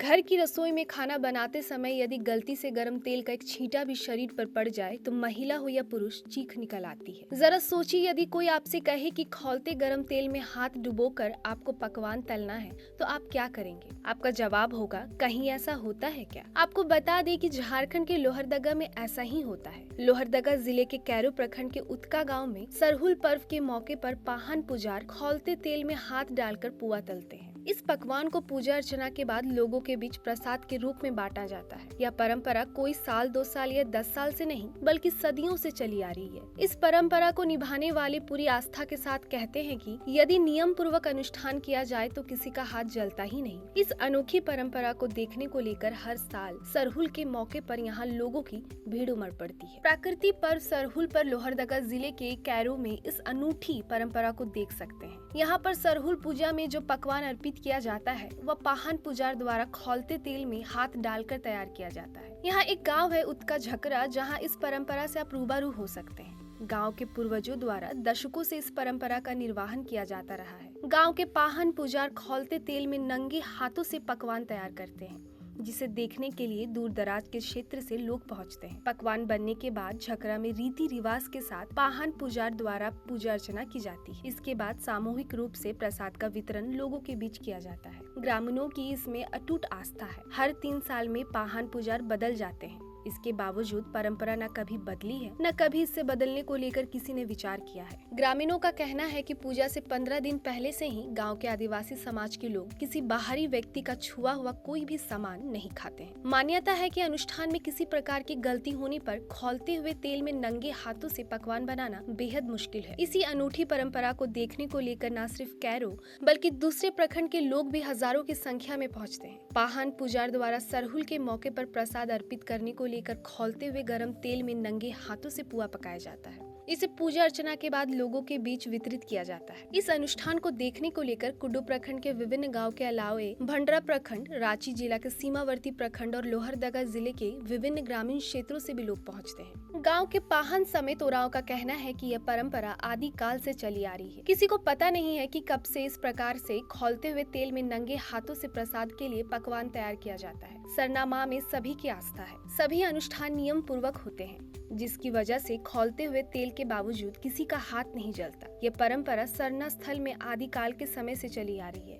घर की रसोई में खाना बनाते समय यदि गलती से गर्म तेल का एक छींटा भी शरीर पर पड़ जाए तो महिला हो या पुरुष चीख निकल आती है। जरा सोचिए, यदि कोई आपसे कहे कि खौलते गर्म तेल में हाथ डुबोकर आपको पकवान तलना है तो आप क्या करेंगे? आपका जवाब होगा, कहीं ऐसा होता है क्या? आपको बता दें कि झारखंड के लोहरदगा में ऐसा ही होता है। लोहरदगा जिले के कैरो प्रखंड के उतका गाँव में सरहुल पर्व के मौके पर पाहन पुजार खौलते तेल में हाथ डालकर पुआ तलते हैं। इस पकवान को पूजा अर्चना के बाद लोगों के बीच प्रसाद के रूप में बांटा जाता है। यह परंपरा कोई साल 2 साल या 10 साल से नहीं बल्कि सदियों से चली आ रही है। इस परंपरा को निभाने वाले पूरी आस्था के साथ कहते हैं कि यदि नियम पूर्वक अनुष्ठान किया जाए तो किसी का हाथ जलता ही नहीं। इस अनोखी परंपरा को देखने को लेकर हर साल सरहुल के मौके पर यहाँ लोगों की भीड़ उमड़ पड़ती है। प्रकृति पर्व सरहुल पर लोहरदगा जिले के कैरो में इस अनूठी परंपरा को देख सकते हैं। यहाँ पर सरहुल पूजा में जो पकवान अर्पित किया जाता है वह पाहन पुजार द्वारा खौलते तेल में हाथ डालकर तैयार किया जाता है। यहाँ एक गांव है उतका झकरा, जहाँ इस परंपरा से आप रूबरू हो सकते हैं। गांव के पूर्वजों द्वारा दशकों से इस परंपरा का निर्वहन किया जाता रहा है। गांव के पाहन पुजार खौलते तेल में नंगे हाथों से पकवान तैयार करते हैं, जिसे देखने के लिए दूर दराज के क्षेत्र से लोग पहुंचते हैं। पकवान बनने के बाद झकरा में रीति रिवाज के साथ पाहन पुजार द्वारा पूजा अर्चना की जाती है। इसके बाद सामूहिक रूप से प्रसाद का वितरण लोगों के बीच किया जाता है। ग्रामीणों की इसमें अटूट आस्था है। हर 3 साल में पाहन पुजार बदल जाते हैं। इसके बावजूद परंपरा न कभी बदली है, न कभी इससे बदलने को लेकर किसी ने विचार किया है। ग्रामीणों का कहना है कि पूजा से 15 दिन पहले से ही गांव के आदिवासी समाज के लोग किसी बाहरी व्यक्ति का छुआ हुआ कोई भी सामान नहीं खाते हैं। मान्यता है कि अनुष्ठान में किसी प्रकार की गलती होने पर खौलते हुए तेल में नंगे हाथों से पकवान बनाना बेहद मुश्किल है। इसी अनूठी परंपरा को देखने को लेकर न सिर्फ कैरो बल्कि दूसरे प्रखंड के लोग भी हजारों की संख्या में पहुँचते हैं। पाहन पुजार द्वारा सरहुल के मौके पर प्रसाद अर्पित करने को लेकर खौलते हुए गरम तेल में नंगे हाथों से पुआ पकाया जाता है। इसे पूजा अर्चना के बाद लोगों के बीच वितरित किया जाता है। इस अनुष्ठान को देखने को लेकर कुड्डू प्रखंड के विभिन्न गांव के अलावे भंडरा प्रखंड, रांची जिला के सीमावर्ती प्रखंड और लोहरदगा जिले के विभिन्न ग्रामीण क्षेत्रों से भी लोग पहुंचते हैं। गांव के पाहन समेत ओराव का कहना है कि यह परंपरा आदि काल से चली आ रही है। किसी को पता नहीं है कि कब से इस प्रकार से खौलते हुए तेल में नंगे हाथों से प्रसाद के लिए पकवान तैयार किया जाता है। सरना माँ में सभी की आस्था है। सभी अनुष्ठान नियम पूर्वक होते हैं, जिसकी वजह से खौलते हुए तेल के बावजूद किसी का हाथ नहीं जलता। ये परंपरा सरना स्थल में आदिकाल के समय से चली आ रही है।